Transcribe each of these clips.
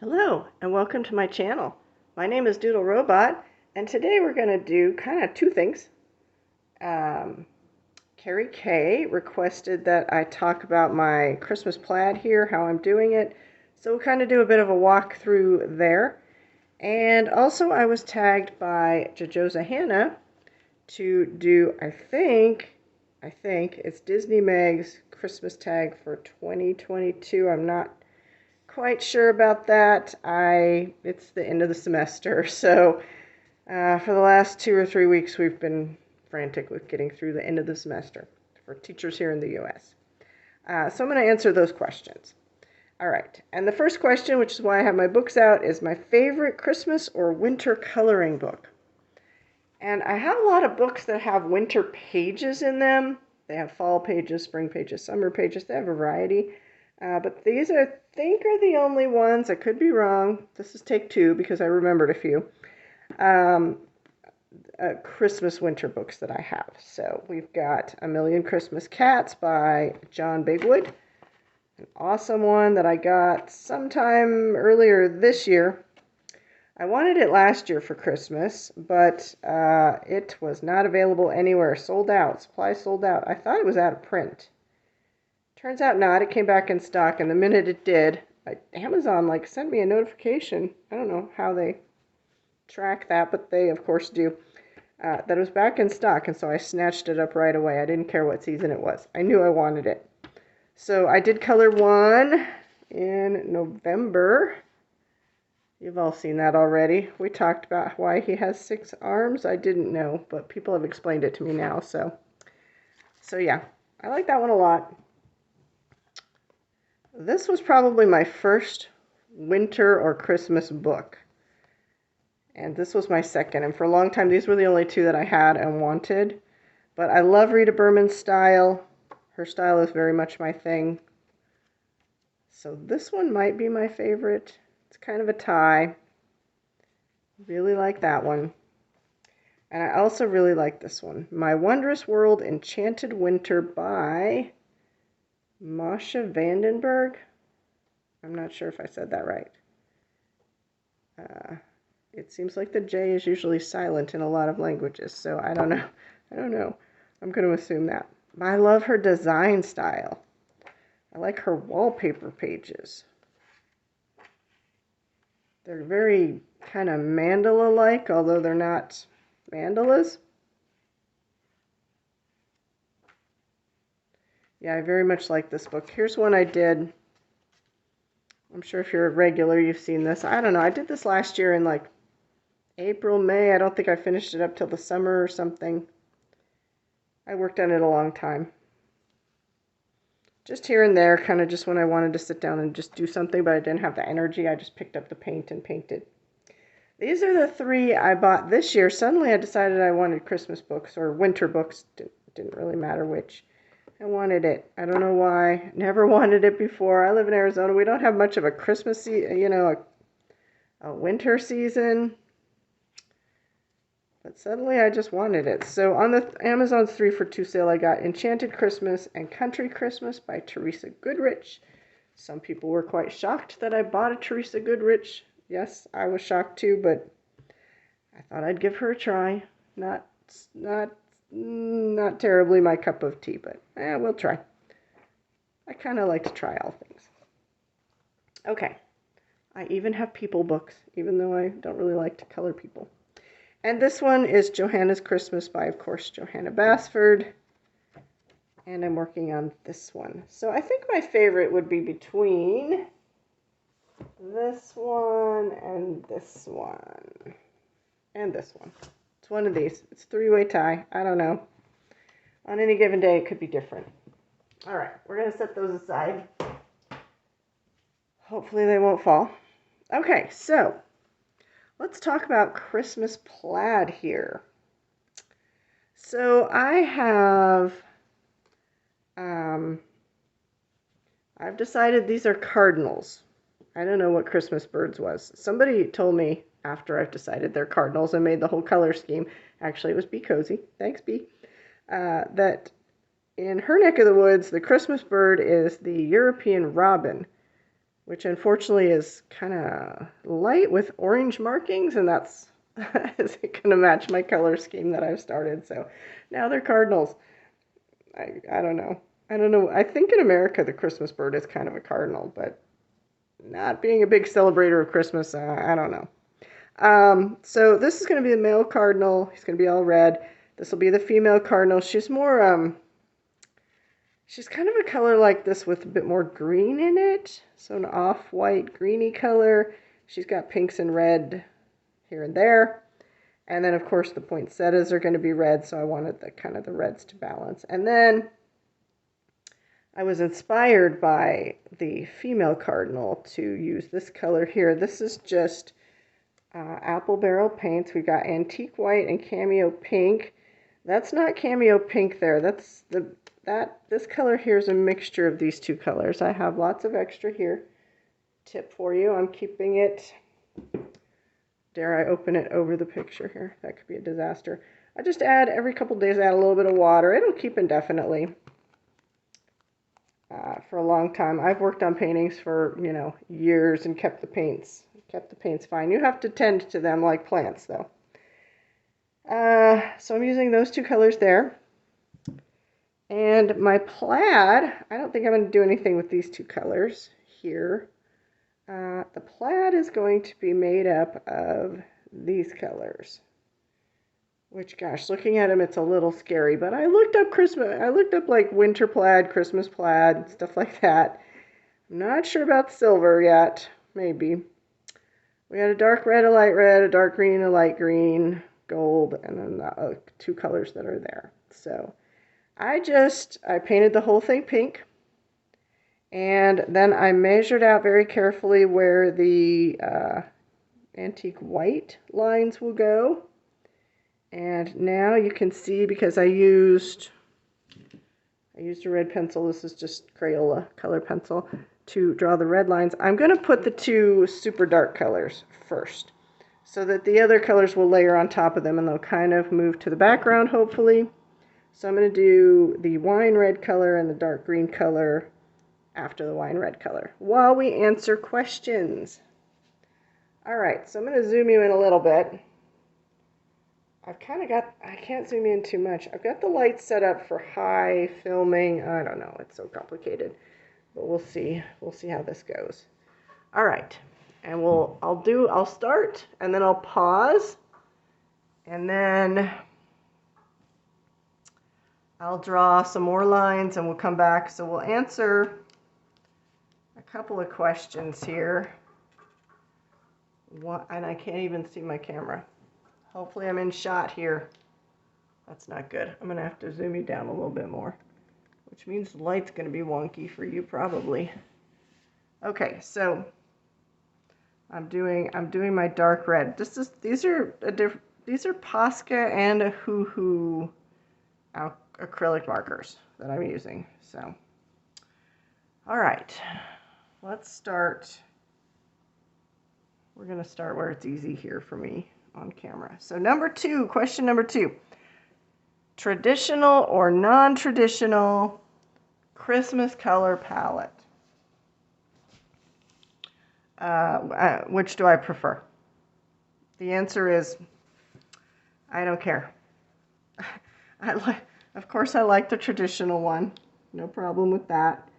Hello and welcome to my channel. My name is Doodle Robot and today we're going to do kind of two things. Um, Carrie K requested that I talk about my Christmas plaid here, how I'm doing it. So we'll kind of do a bit of a walkthrough there. And also I was tagged by Jojosa Hannah to do, I think it's Disney Meg's Christmas tag for 2022. I'm not quite sure about that. It's the end of the semester, so for the last 2 or 3 weeks we've been frantic with getting through the end of the semester for teachers here in the U.S. So I'm going to answer those questions. All right, and the first question, which is why I have my books out, is my favorite Christmas or winter coloring book. And I have a lot of books that have winter pages in them. They have fall pages, spring pages, summer pages. They have a variety. But these, I think, are the only ones. I could be wrong. This is take two because I remembered a few. Um, Christmas winter books that I have. So we've got A Million Christmas Cats by John Bigwood. An awesome one that I got sometime earlier this year. I wanted it last year for Christmas, but it was not available anywhere. Sold out. Supplies sold out. I thought it was out of print. Turns out not. It came back in stock, and the minute it did, Amazon sent me a notification. I don't know how they track that, but they of course do. That it was back in stock, and so I snatched it up right away. I didn't care what season it was. I knew I wanted it. So I did color one in November. You've all seen that already. We talked about why he has 6 arms. I didn't know, but people have explained it to me now. So yeah, I like that one a lot. This was probably my first winter or Christmas book. And this was my second. And for a long time, these were the only two that I had and wanted. But I love Rita Berman's style. Her style is very much my thing. So this one might be my favorite. It's kind of a tie. Really like that one. And I also really like this one. My Wondrous World Enchanted Winter by Masha Vandenberg. I'm not sure if I said that right. It seems like the J is usually silent in a lot of languages, so I don't know. I'm going to assume that. But I love her design style. I like her wallpaper pages. They're very kind of mandala-like, although they're not mandalas. Yeah, I very much like this book. Here's one I did. I'm sure if you're a regular, you've seen this. I don't know. I did this last year in April, May. I don't think I finished it up till the summer or something. I worked on it a long time. Just here and there, kind of just when I wanted to sit down and just do something, but I didn't have the energy, I just picked up the paint and painted. These are the 3 I bought this year. Suddenly I decided I wanted Christmas books or winter books. Didn't really matter which. I wanted it. I don't know why. Never wanted it before. I live in Arizona. We don't have much of a Christmas, a winter season. But suddenly I just wanted it. So on the Amazon's 3 for 2 sale, I got Enchanted Christmas and Country Christmas by Teresa Goodrich. Some people were quite shocked that I bought a Teresa Goodrich. Yes, I was shocked too, but I thought I'd give her a try. Not terribly my cup of tea, but we'll try. I kind of like to try all things. Okay, I even have people books, even though I don't really like to color people. And this one is Johanna's Christmas by, of course, Johanna Basford. And I'm working on this one. So I think my favorite would be between this one and this one. And this one. It's one of these. It's a 3-way tie. I don't know. On any given day, it could be different. All right, we're going to set those aside. Hopefully they won't fall. Okay, so let's talk about Christmas plaid here. So I have, I've decided these are cardinals. I don't know what Christmas birds was. Somebody told me after I've decided they're cardinals and made the whole color scheme. Actually, it was Bee Cozy. Thanks, Bee. That in her neck of the woods, the Christmas bird is the European robin. which unfortunately is kind of light with orange markings, and that's isn't going to match my color scheme that I've started. So now they're cardinals. I don't know. I don't know. I think in America the Christmas bird is kind of a cardinal, but not being a big celebrator of Christmas, I don't know. So this is going to be the male cardinal. He's going to be all red. This will be the female cardinal. She's more, she's kind of a color like this with a bit more green in it. So an off-white greeny color. She's got pinks and red here and there. And then, of course, the poinsettias are going to be red, so I wanted the kind of the reds to balance. And then I was inspired by the female cardinal to use this color here. This is just apple barrel paints. We've got antique white and cameo pink. That's not cameo pink there. This color here is a mixture of these two colors. I have lots of extra here. Tip for you, I'm keeping it. Dare I open it over the picture here? That could be a disaster. I just add, every couple days, add a little bit of water. It'll keep indefinitely for a long time. I've worked on paintings for, years and kept the paints fine. You have to tend to them like plants, though. So I'm using those two colors there. And my plaid, I don't think I'm going to do anything with these two colors here. The plaid is going to be made up of these colors, which, gosh, looking at them, it's a little scary, but I looked up like winter plaid, Christmas plaid, stuff like that. I'm not sure about silver yet, maybe. We got a dark red, a light red, a dark green, a light green, gold, and then the two colors that are there. So I painted the whole thing pink. And then I measured out very carefully where the antique white lines will go. And now you can see, because I used a red pencil, this is just Crayola color pencil, to draw the red lines. I'm going to put the two super dark colors first, so that the other colors will layer on top of them and they'll kind of move to the background, hopefully. So I'm going to do the wine red color and the dark green color after the wine red color, while we answer questions. All right, so I'm going to zoom you in a little bit. I can't zoom in too much. I've got the lights set up for high filming. I don't know, it's so complicated, but we'll see. We'll see how this goes. All right, and I'll start, and then I'll pause, and then I'll draw some more lines, and we'll come back. So we'll answer a couple of questions here. And I can't even see my camera. Hopefully I'm in shot here. That's not good. I'm going to have to zoom you down a little bit more, which means the light's going to be wonky for you probably. Okay, so I'm doing my dark red. These are Posca and a Hoo acrylic markers that I'm using. So, all right. Let's start. We're going to start where it's easy here for me on camera. So question number 2. Traditional or non-traditional Christmas color palette? Which do I prefer? The answer is, I don't care. Of course I like the traditional one. No problem with that.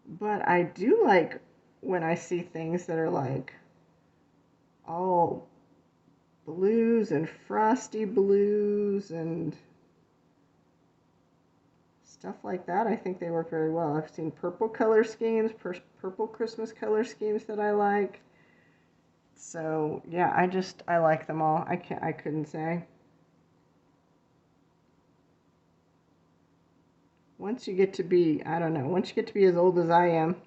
But I do like when I see things that are like all blues and frosty blues and stuff like that. I think they work very well. I've seen purple color schemes, purple Christmas color schemes that I like. So yeah, I like them all. I couldn't say. Once you get to be, I don't know, once you get to be as old as I am,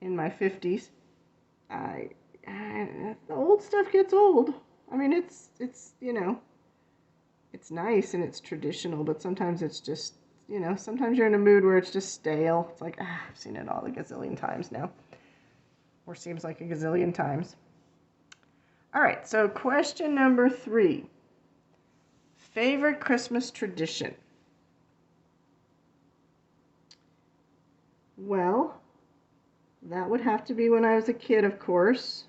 in my 50s, the old stuff gets old. I mean, it's nice and it's traditional, but sometimes it's just, sometimes you're in a mood where it's just stale. It's like, I've seen it all a gazillion times now. Or seems like a gazillion times. All right, so question number 3. Favorite Christmas tradition? Well, that would have to be when I was a kid, of course.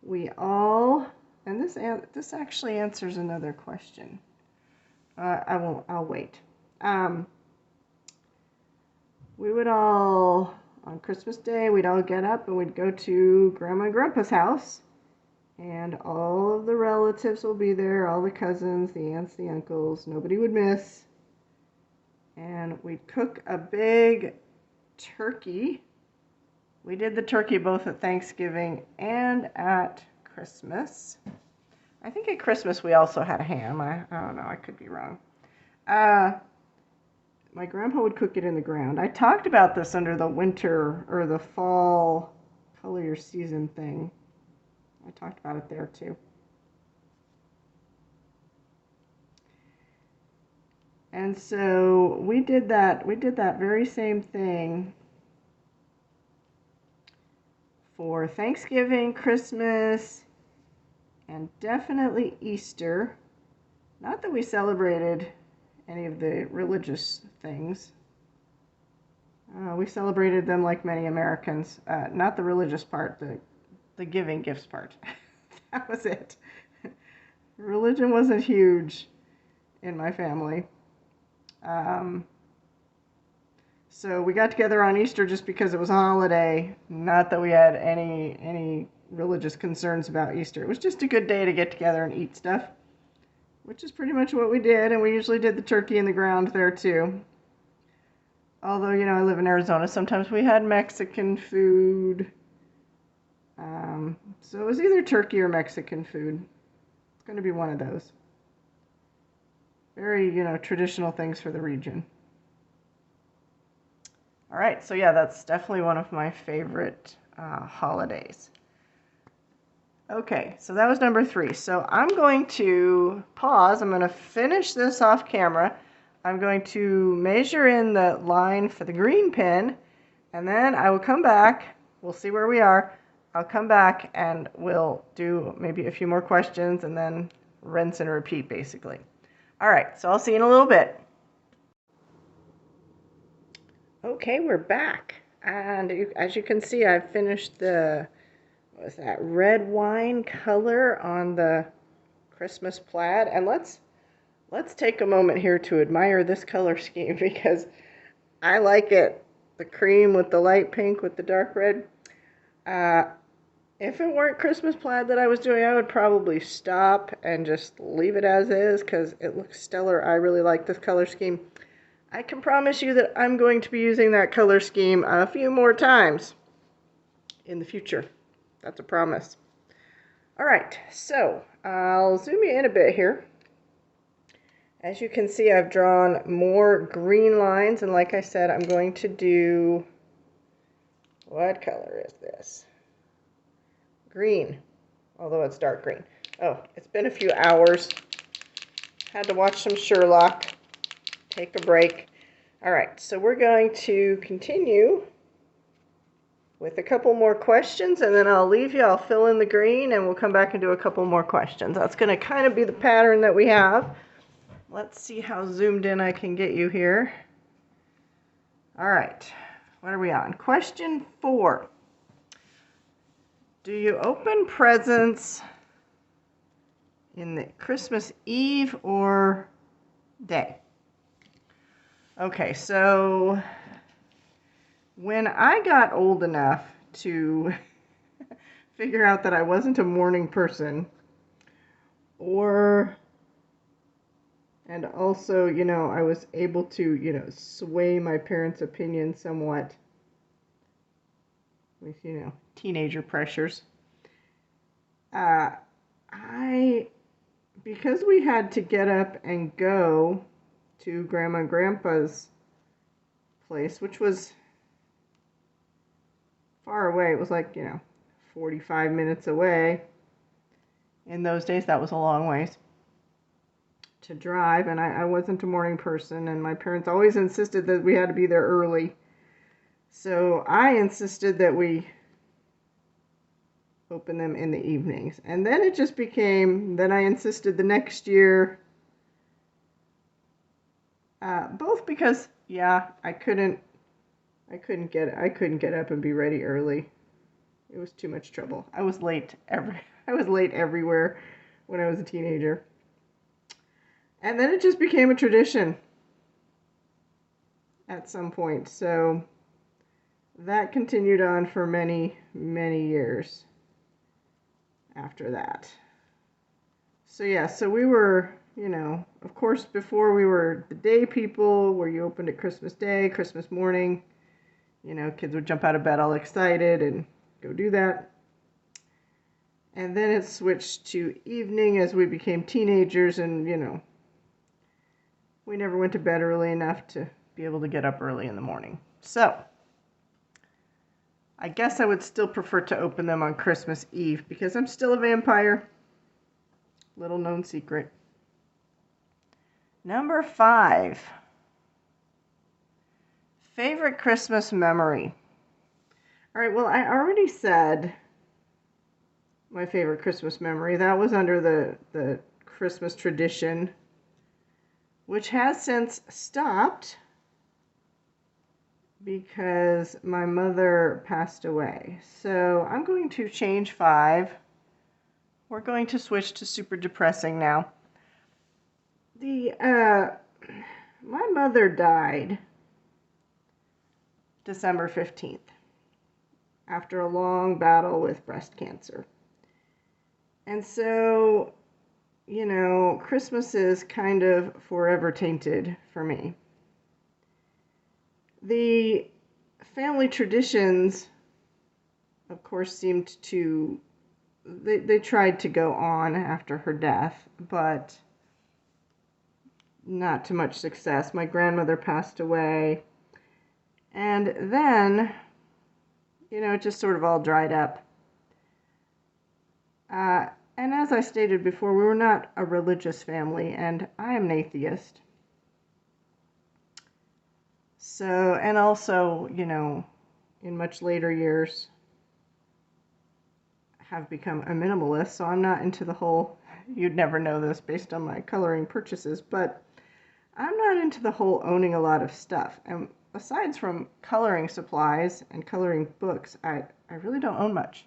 We all, and this actually answers another question. I'll wait. We would all, on Christmas Day, we'd all get up and we'd go to Grandma and Grandpa's house. And all of the relatives will be there, all the cousins, the aunts, the uncles, nobody would miss. And we'd cook a big turkey. We did the turkey both at Thanksgiving and at Christmas. I think at Christmas we also had a ham. I don't know, I could be wrong. My grandpa would cook it in the ground. I talked about this under the winter or the fall color your season thing. I talked about it there too. And so we did that very same thing for Thanksgiving, Christmas, and definitely Easter. Not that we celebrated any of the religious things. We celebrated them like many Americans. Not the religious part, the giving gifts part. That was it. Religion wasn't huge in my family. So we got together on Easter just because it was a holiday. Not that we had any religious concerns about Easter. It was just a good day to get together and eat stuff, which is pretty much what we did. And we usually did the turkey in the ground there too. Although, you know, I live in Arizona, sometimes we had Mexican food. So it was either turkey or Mexican food. It's going to be one of those. Very, you know, traditional things for the region. All right, so yeah, that's definitely one of my favorite holidays. Okay, so that was number 3. So I'm going to pause. I'm going to finish this off camera. I'm going to measure in the line for the green pin, and then I will come back. We'll see where we are. I'll come back and we'll do maybe a few more questions and then rinse and repeat, basically. All right, so I'll see you in a little bit. Okay, we're back. And as you can see, I've finished the, what was that, red wine color on the Christmas plaid. And let's take a moment here to admire this color scheme because I like it. The cream with the light pink with the dark red. If it weren't Christmas plaid that I was doing, I would probably stop and just leave it as is because it looks stellar. I really like this color scheme. I can promise you that I'm going to be using that color scheme a few more times in the future. That's a promise. All right, so I'll zoom you in a bit here. As you can see, I've drawn more green lines, and like I said, I'm going to do, what color is this? Green, although it's dark green. Oh, it's been a few hours. Had to watch some Sherlock. Take a break. All right, so we're going to continue with a couple more questions, and then I'll leave you. I'll fill in the green, and we'll come back and do a couple more questions. That's going to kind of be the pattern that we have. Let's see how zoomed in I can get you here. All right, what are we on? Question 4. Do you open presents in the Christmas Eve or day? Okay, so when I got old enough to figure out that I wasn't a morning person, and also, you know, I was able to, you know, sway my parents' opinion somewhat with, you know, teenager pressures. Because we had to get up and go to Grandma and Grandpa's place, which was far away. It was like, you know, 45 minutes away. In those days, that was a long ways to drive, and I wasn't a morning person, and my parents always insisted that we had to be there early. So I insisted that we open them in the evenings. And then it just became, then I insisted the next year, both because, yeah, I couldn't I couldn't get up and be ready early. It was too much trouble. I was late everywhere when I was a teenager. And then it just became a tradition at some point. So that continued on for many, many years after that. So yeah, so we were, of course, before we were the day people where you opened at Christmas Day, Christmas morning. Kids would jump out of bed all excited and go do that. And then it switched to evening as we became teenagers and, we never went to bed early enough to be able to get up early in the morning. So I guess I would still prefer to open them on Christmas Eve because I'm still a vampire. Little known secret. Number 5. Favorite Christmas memory. All right, well, I already said my favorite Christmas memory. That was under the Christmas tradition, which has since stopped because my mother passed away. So I'm going to change 5. We're going to switch to super depressing now. My mother died December 15th after a long battle with breast cancer. And so, Christmas is kind of forever tainted for me. The family traditions, of course, seemed to, they tried to go on after her death, but not to much success. My grandmother passed away, and then, it just sort of all dried up. And as I stated before, we were not a religious family, and I am an atheist. So, and also, in much later years, have become a minimalist, so I'm not into the whole, you'd never know this based on my coloring purchases, but I'm not into the whole owning a lot of stuff. And aside from coloring supplies and coloring books, I really don't own much.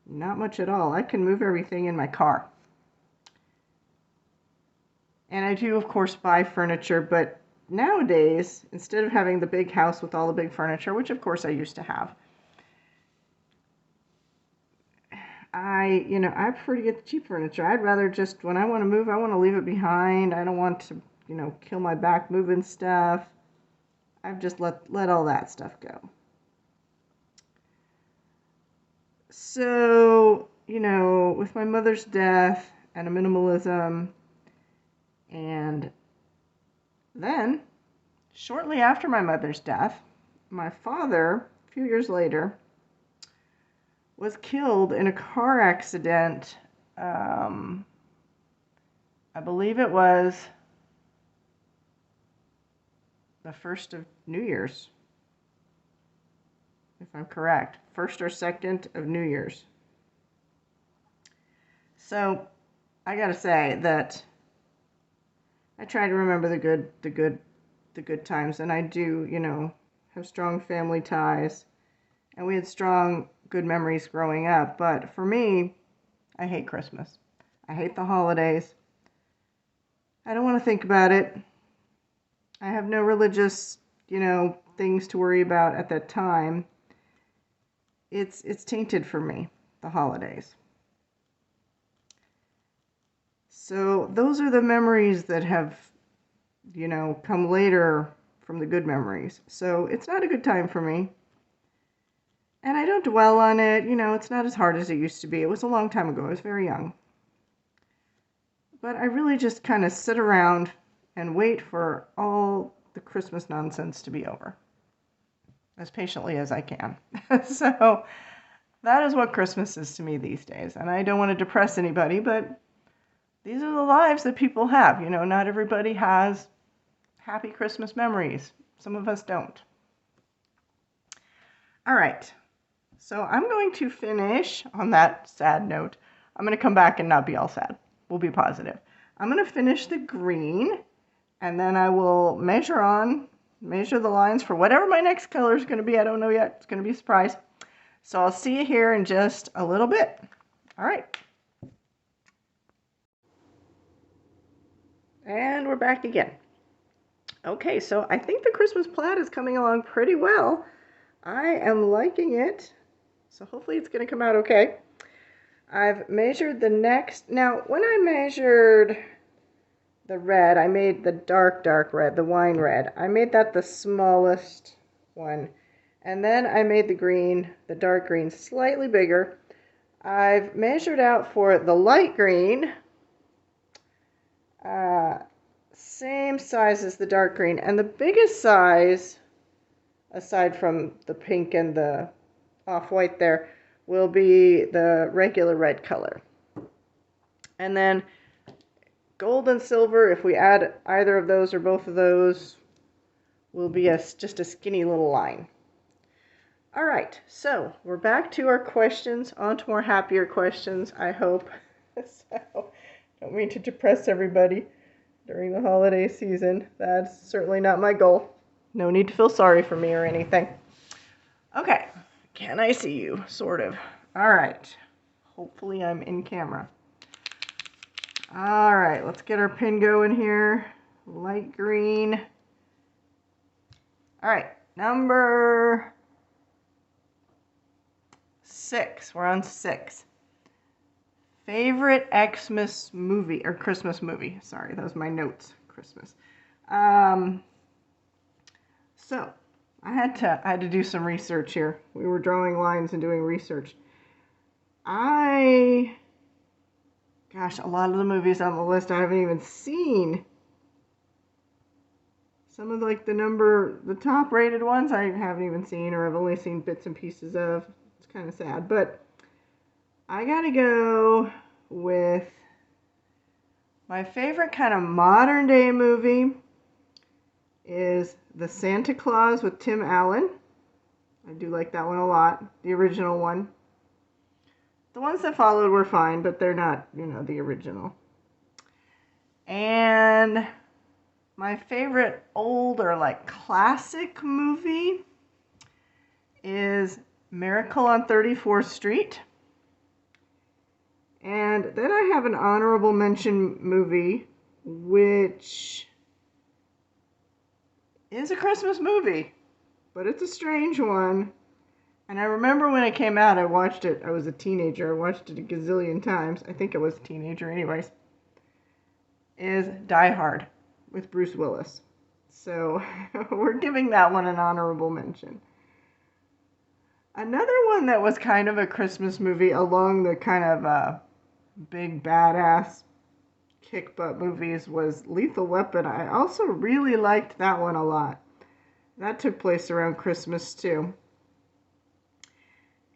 Not much at all. I can move everything in my car. And I do, of course, buy furniture, but nowadays, instead of having the big house with all the big furniture, which of course I used to have, I prefer to get the cheap furniture. I'd rather just, when I want to move, I want to leave it behind. I don't want to, kill my back moving stuff. I've just let all that stuff go. So, with my mother's death and a minimalism, and then, shortly after my mother's death, my father, a few years later, was killed in a car accident. I believe it was the first of New Year's, if I'm correct. 1st or 2nd of New Year's. So, I gotta say that I try to remember the good times, and I do, have strong family ties, and we had strong, good memories growing up. But for me, I hate Christmas. I hate the holidays. I don't want to think about it. I have no religious, things to worry about at that time. It's tainted for me, the holidays. So those are the memories that have, come later from the good memories. So it's not a good time for me. And I don't dwell on it. It's not as hard as it used to be. It was a long time ago. I was very young. But I really just kind of sit around and wait for all the Christmas nonsense to be over as patiently as I can. So that is what Christmas is to me these days. And I don't want to depress anybody, but these are the lives that people have. Not everybody has happy Christmas memories. Some of us don't. All right. So I'm going to finish on that sad note. I'm going to come back and not be all sad. We'll be positive. I'm going to finish the green, and then I will measure on measure the lines for whatever my next color is going to be. I don't know yet. It's going to be a surprise. So I'll see you here in just a little bit. All right. And we're back again. Okay, so I think the Christmas plaid is coming along pretty well. I am liking it. So hopefully it's going to come out okay. I've measured the next. Now, when I measured the red, I made the dark red, the wine red. I made that the smallest one. And then I made the green, the dark green, slightly bigger. I've measured out for the light green, same size as the dark green. And the biggest size, aside from the pink and the off-white there, will be the regular red color. And then gold and silver, if we add either of those or both of those, will be just a skinny little line. All right, so we're back to our questions, on to more happier questions, I hope. So, don't mean to depress everybody during the holiday season. That's certainly not my goal. No need to feel sorry for me or anything. Okay, can I see you? Sort of. All right, hopefully I'm in camera. All right, let's get our pin going here. Light green. All right, number 6. We're on 6. Favorite Xmas movie, or Christmas movie. Sorry, those are my notes. Christmas. So, I had to do some research here. We were drawing lines and doing research. Gosh, a lot of the movies on the list I haven't even seen. Some of the top rated ones I haven't even seen, or I've only seen bits and pieces of. It's kind of sad, but I gotta go with my favorite kind of modern day movie is The Santa Claus with Tim Allen. I do like that one a lot, the original one. The ones that followed were fine, but they're not, the original. And my favorite older, classic movie is Miracle on 34th Street. And then I have an honorable mention movie, which is a Christmas movie, but it's a strange one. And I remember when it came out, I watched it. I was a teenager. I watched it a gazillion times. I think I was a teenager anyways. Is Die Hard with Bruce Willis. So we're giving that one an honorable mention. Another one that was kind of a Christmas movie along the kind of big badass kick butt movies was Lethal Weapon. I also really liked that one a lot. That took place around Christmas too.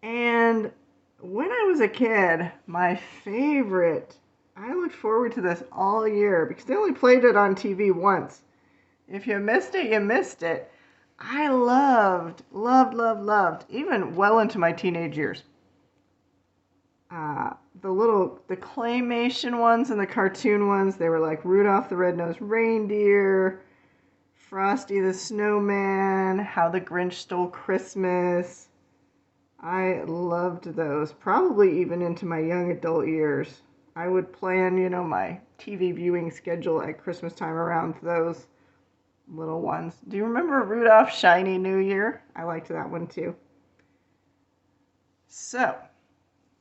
And when I was a kid, my favorite, I looked forward to this all year because they only played it on TV once. If you missed it, you missed it. I loved, even well into my teenage years. The claymation ones and the cartoon ones, they were like Rudolph the Red-Nosed Reindeer, Frosty the Snowman, How the Grinch Stole Christmas. I loved those, probably even into my young adult years. I would plan, my TV viewing schedule at Christmas time around those little ones. Do you remember Rudolph's Shiny New Year? I liked that one too. So,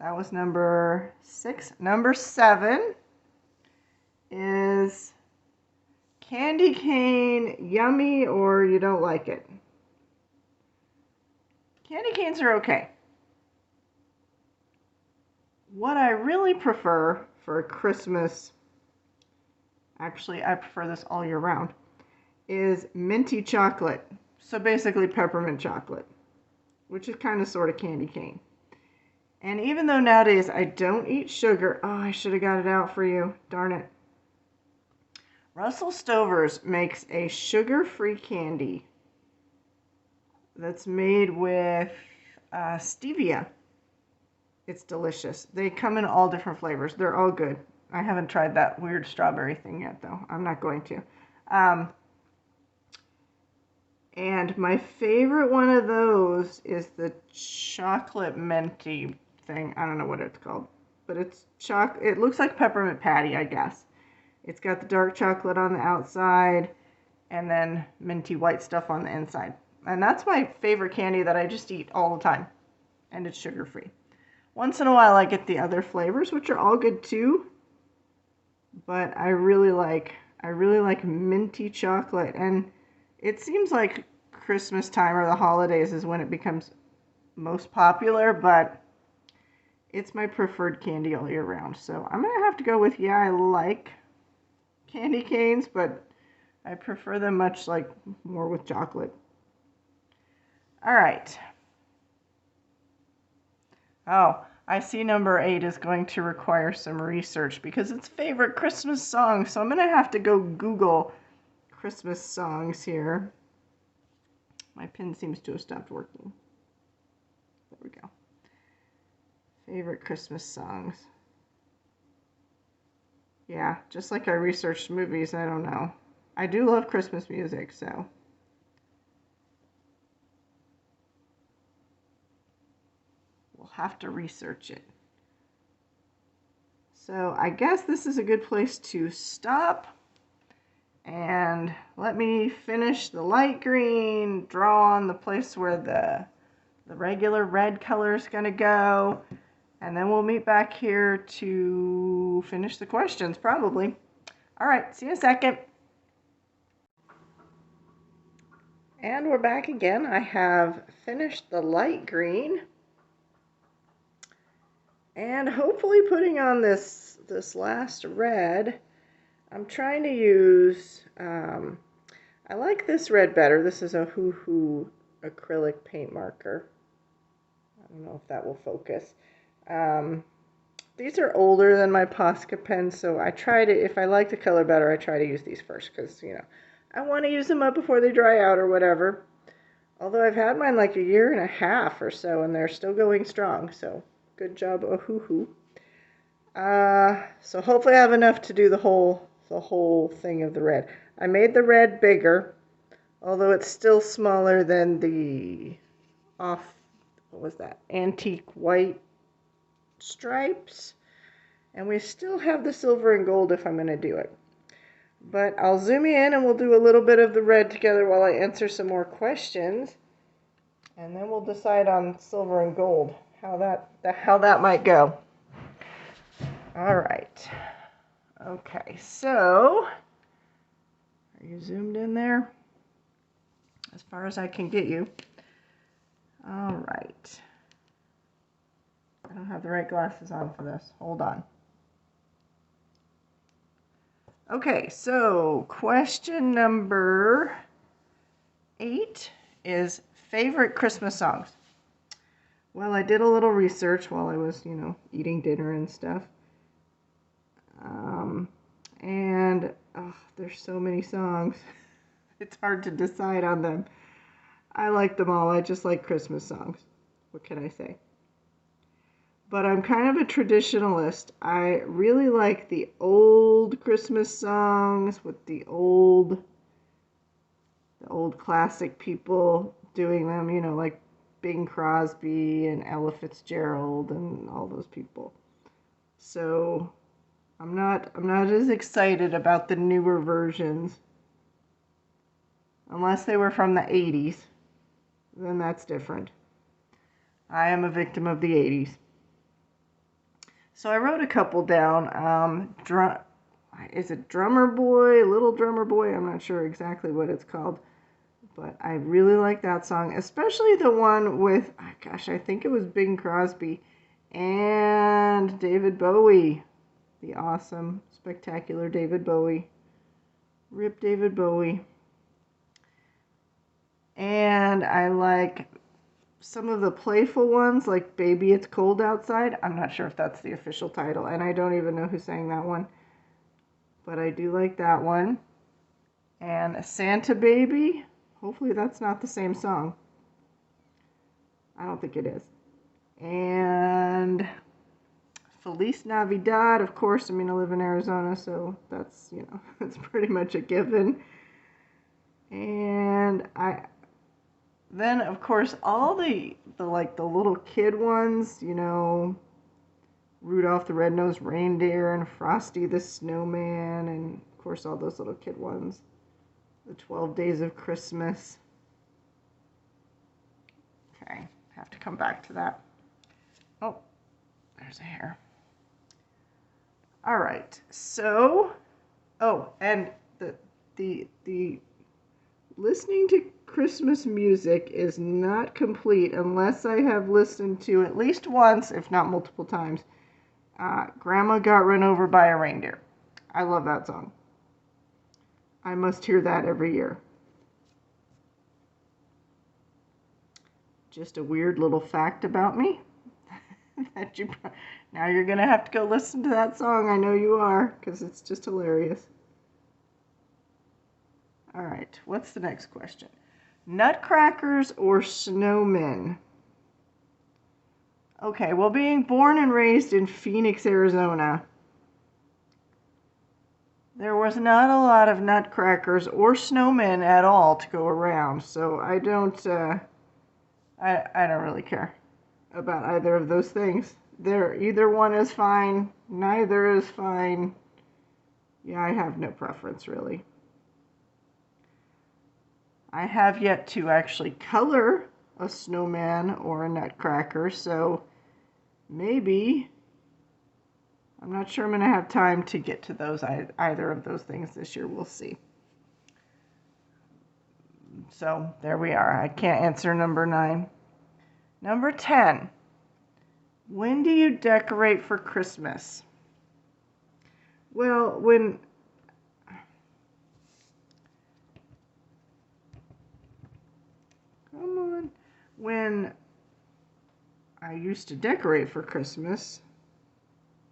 that was number 6. Number 7 is candy cane yummy or you don't like it? Candy canes are okay. What I really prefer for Christmas, actually I prefer this all year round, is minty chocolate. So basically peppermint chocolate, which is kind of sort of candy cane. And even though nowadays I don't eat sugar, oh, I should have got it out for you, darn it. Russell Stover's makes a sugar-free candy that's made with stevia. It's delicious. They come in all different flavors. They're all good. I haven't tried that weird strawberry thing yet, though. I'm not going to. And my favorite one of those is the chocolate minty thing. I don't know what it's called, but it's it looks like peppermint patty, I guess. It's got the dark chocolate on the outside and then minty white stuff on the inside. And that's my favorite candy that I just eat all the time. And it's sugar-free. Once in a while I get the other flavors, which are all good too. But I really like minty chocolate, and it seems like Christmas time or the holidays is when it becomes most popular, but it's my preferred candy all year round. So I'm going to have to go with, yeah, I like candy canes, but I prefer them much like more with chocolate. All right. Oh, I see number 8 is going to require some research because it's favorite Christmas song. So I'm going to have to go Google Christmas songs here. My pen seems to have stopped working. There we go. Favorite Christmas songs. Yeah, just like I researched movies, I don't know. I do love Christmas music, so. We'll have to research it. So I guess this is a good place to stop. And let me finish the light green, draw on the place where the regular red color is going to go. And then we'll meet back here to finish the questions, probably. All right, see you in a second. And we're back again. I have finished the light green. And hopefully putting on this last red. I'm trying to use, I like this red better. This is a Hoo Hoo acrylic paint marker. I don't know if that will focus. These are older than my Posca pens, so I try to, if I like the color better, I try to use these first because, you know, I want to use them up before they dry out or whatever. Although I've had mine like a year and a half or so, and they're still going strong, so good job, oh hoo hoo. So hopefully I have enough to do the whole thing of the red. I made the red bigger, although it's still smaller than the what was that, antique white stripes. And we still have the silver and gold if I'm going to do it. But I'll zoom in and we'll do a little bit of the red together while I answer some more questions. And then we'll decide on silver and gold, how that might go. All right. Okay, so are you zoomed in there? As far as I can get you. All right. I don't have the right glasses on for this. Hold on. Okay, so question number 8 is favorite Christmas songs. Well, I did a little research while I was, you know, eating dinner and stuff. And there's so many songs. It's hard to decide on them. I like them all. I just like Christmas songs. What can I say? But I'm kind of a traditionalist. I really like the old Christmas songs with the old classic people doing them, you know, like Bing Crosby and Ella Fitzgerald and all those people. So I'm not as excited about the newer versions. Unless they were from the 80s. Then that's different. I am a victim of the 80s. So I wrote a couple down. Is it Drummer Boy? Little Drummer Boy? I'm not sure exactly what it's called. But I really like that song. Especially the one with, gosh, I think it was Bing Crosby and David Bowie. The awesome, spectacular David Bowie. Rip David Bowie. And I like some of the playful ones, like Baby It's Cold Outside. I'm not sure if that's the official title, and I don't even know who sang that one. But I do like that one. And Santa Baby. Hopefully that's not the same song. I don't think it is. And Feliz Navidad, of course. I mean, I live in Arizona, so that's, you know, it's pretty much a given. And Then, of course, all the like the little kid ones, Rudolph the Red-Nosed Reindeer and Frosty the Snowman, and of course all those little kid ones. The 12 Days of Christmas. Okay, have to come back to that. Oh, there's a hair. All right, so, and the listening to Christmas music is not complete unless I have listened to at least once, if not multiple times, Grandma Got Run Over by a Reindeer. I love that song. I must hear that every year. Just a weird little fact about me. Now you're going to have to go listen to that song. I know you are, because it's just hilarious. All right, what's the next question? Nutcrackers or snowmen? Okay, well, being born and raised in Phoenix, Arizona, there was not a lot of nutcrackers or snowmen at all to go around, so I don't really care about either of those things. Either one is fine, neither is fine. Yeah, I have no preference, really. I have yet to actually color a snowman or a nutcracker, so maybe, I'm not sure I'm going to have time to get to those either of those things this year. We'll see. So there we are. I can't answer number 9. Number 10. When do you decorate for Christmas? Well, when I used to decorate for Christmas,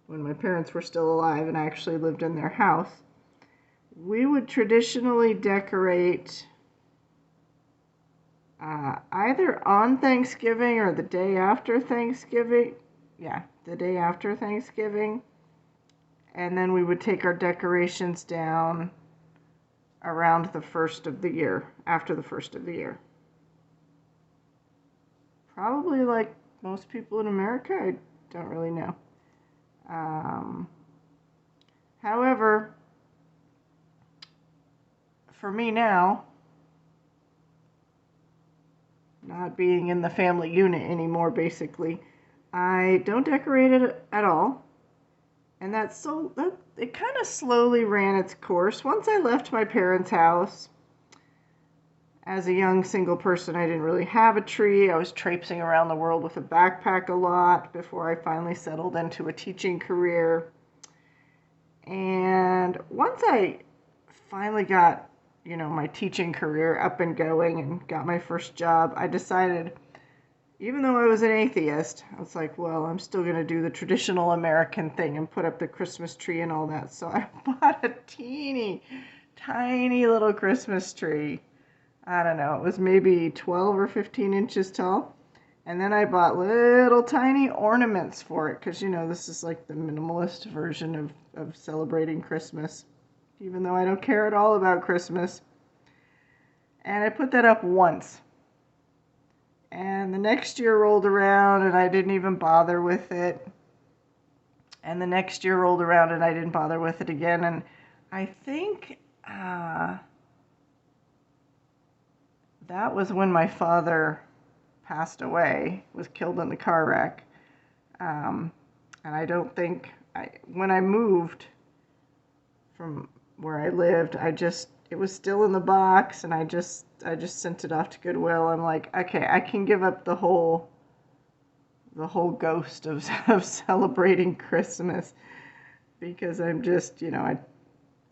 when my parents were still alive and I actually lived in their house, we would traditionally decorate either on Thanksgiving or the day after Thanksgiving. Yeah, the day after Thanksgiving. And then we would take our decorations down around the first of the year, after the first of the year. Probably like most people in America, I don't really know. However, for me now, not being in the family unit anymore, basically, I don't decorate it at all. And it kind of slowly ran its course. Once I left my parents' house, as a young single person, I didn't really have a tree. I was traipsing around the world with a backpack a lot before I finally settled into a teaching career. And once I finally got, my teaching career up and going and got my first job, I decided, even though I was an atheist, I was like, well, I'm still going to do the traditional American thing and put up the Christmas tree and all that. So I bought a teeny, tiny little Christmas tree. I don't know, it was maybe 12 or 15 inches tall. And then I bought little tiny ornaments for it because, this is like the minimalist version of celebrating Christmas, even though I don't care at all about Christmas. And I put that up once. And the next year rolled around and I didn't even bother with it. And the next year rolled around and I didn't bother with it again. And I think that was when my father passed away, was killed in the car wreck. And I don't think, when I moved from where I lived, it was still in the box and I just sent it off to Goodwill. I'm like, okay, I can give up the whole ghost of celebrating Christmas because I'm just, I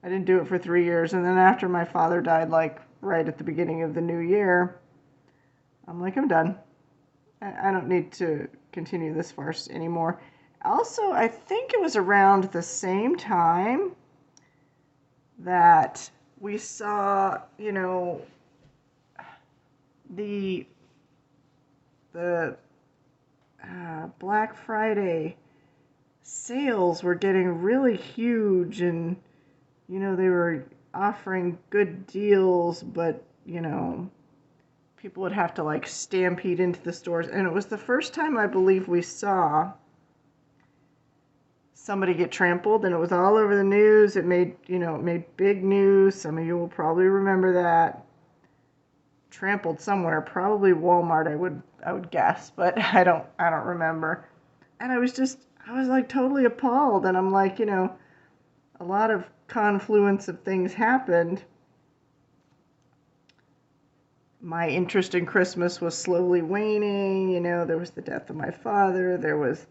didn't do it for 3 years. And then after my father died, like right at the beginning of the new year, I'm like, I'm done. I don't need to continue this farce anymore. Also, I think it was around the same time that we saw, the Black Friday sales were getting really huge and, they were offering good deals, but, people would have to like stampede into the stores. And it was the first time I believe we saw somebody get trampled, and it was all over the news. It made, it made big news. Some of you will probably remember that. Trampled somewhere, probably Walmart, I would guess, but I don't remember. And I was like totally appalled, and I'm like, a lot of confluence of things happened. My interest in Christmas was slowly waning. There was the death of my father. There was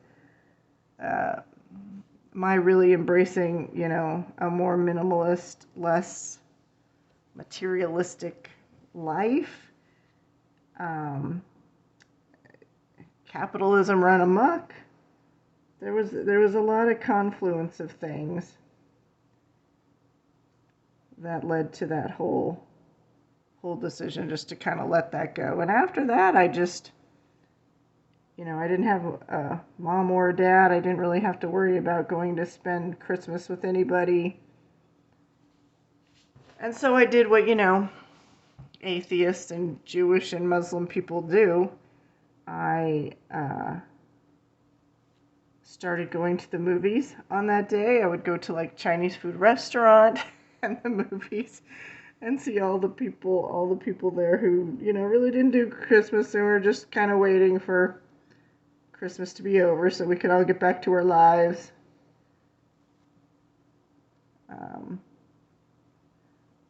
my really embracing, a more minimalist, less materialistic life. Capitalism run amok. There was a lot of confluence of things that led to that whole decision just to kind of let that go. And after that, I just, I didn't have a mom or a dad. I didn't really have to worry about going to spend Christmas with anybody. And so I did what, atheists and Jewish and Muslim people do. I started going to the movies on that day. I would go to like Chinese food restaurant and the movies and see all the people there who, really didn't do Christmas. They were just kind of waiting for Christmas to be over so we could all get back to our lives.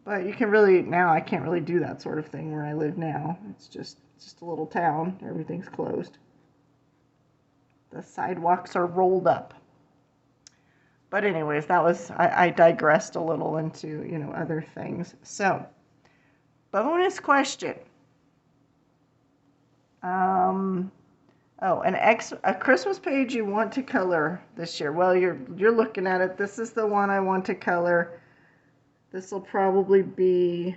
But you can really, now I can't really do that sort of thing where I live now. It's just a little town. Everything's closed. The sidewalks are rolled up. But anyways, I digressed a little into, other things. So, bonus question. A Christmas page you want to color this year. Well, you're looking at it. This is the one I want to color. This will probably be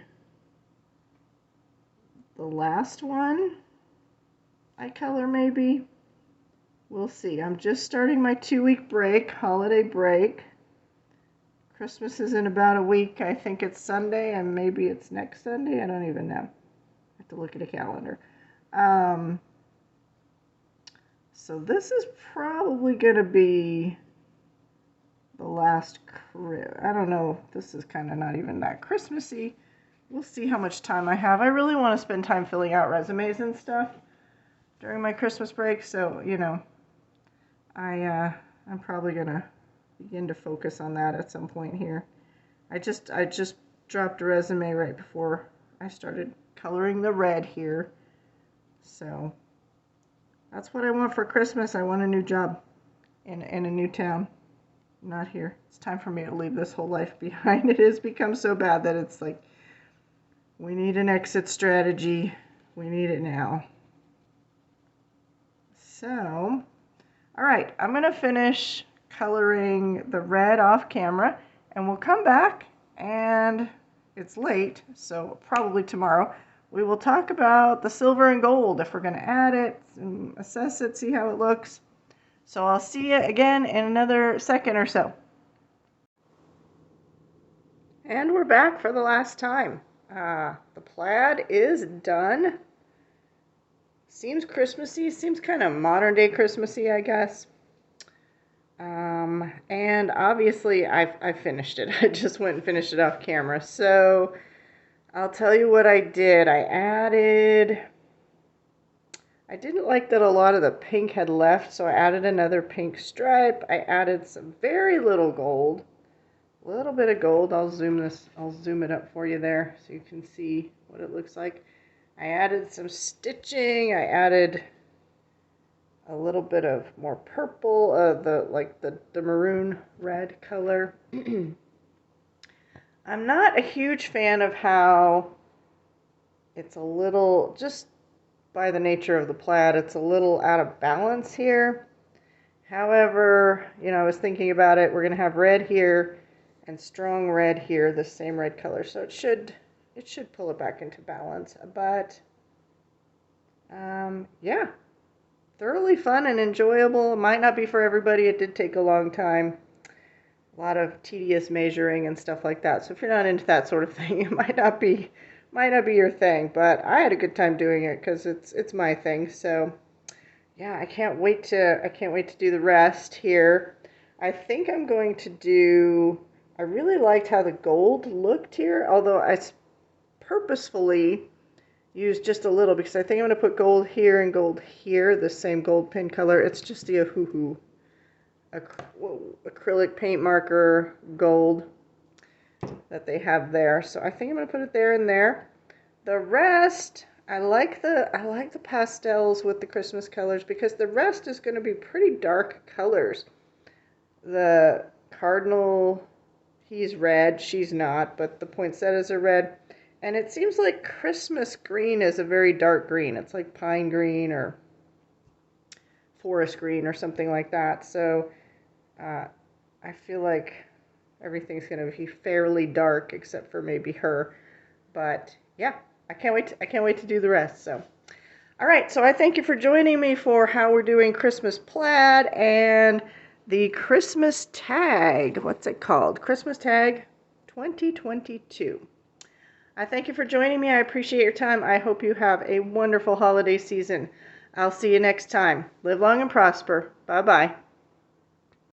the last one I color, maybe. We'll see. I'm just starting my 2-week break, holiday break. Christmas is in about a week. I think it's Sunday, and maybe it's next Sunday. I don't even know. I have to look at a calendar. So this is probably going to be the last, I don't know, this is kind of not even that Christmassy. We'll see how much time I have. I really want to spend time filling out resumes and stuff during my Christmas break, so, I'm probably going to begin to focus on that at some point here. I just dropped a resume right before I started coloring the red here, so that's what I want for Christmas. I want a new job in a new town. Not here. It's time for me to leave this whole life behind. It has become so bad that it's like, we need an exit strategy. We need it now. So, all right, I'm going to finish coloring the red off camera, and we'll come back, and it's late, so probably tomorrow, we will talk about the silver and gold, if we're going to add it, and assess it, see how it looks. So I'll see you again in another second or so. And we're back for the last time. The plaid is done. Seems Christmassy, seems kind of modern day Christmassy, I guess. And obviously I finished it. I just went and finished it off camera. So I'll tell you what I did. I didn't like that a lot of the pink had left, so I added another pink stripe. I added some very little gold. A little bit of gold. I'll zoom it up for you there so you can see what it looks like. I added some stitching. I added a little bit of more purple, the maroon red color. I'm not a huge fan of how it's a little, just by the nature of the plaid, it's a little out of balance here. However, I was thinking about it. We're going to have red here and strong red here, the same red color. So it should pull it back into balance. But, yeah, thoroughly fun and enjoyable. It might not be for everybody. It did take a long time. A lot of tedious measuring and stuff like that. So if you're not into that sort of thing, it might not be might not be your thing, but I had a good time doing it because it's my thing. So yeah, I can't wait to do the rest here. I think I'm going to do. I really liked how the gold looked here, although I purposefully used just a little because I think I'm going to put gold here and gold here, the same gold pin color. It's just the Ohuhu acrylic paint marker gold that they have there. So I think I'm going to put it there and there. The rest, I like the pastels with the Christmas colors because the rest is going to be pretty dark colors. The cardinal, he's red, she's not, but the poinsettias are red. And it seems like Christmas green is a very dark green. It's like pine green or forest green or something like that. So I feel like everything's going to be fairly dark except for maybe her. But yeah, I can't wait to do the rest. So all right, so I thank you for joining me for how we're doing Christmas plaid and the Christmas tag. What's it called? Christmas tag 2022. I thank you for joining me. I appreciate your time. I hope you have a wonderful holiday season. I'll see you next time. Live long and prosper. Bye-bye.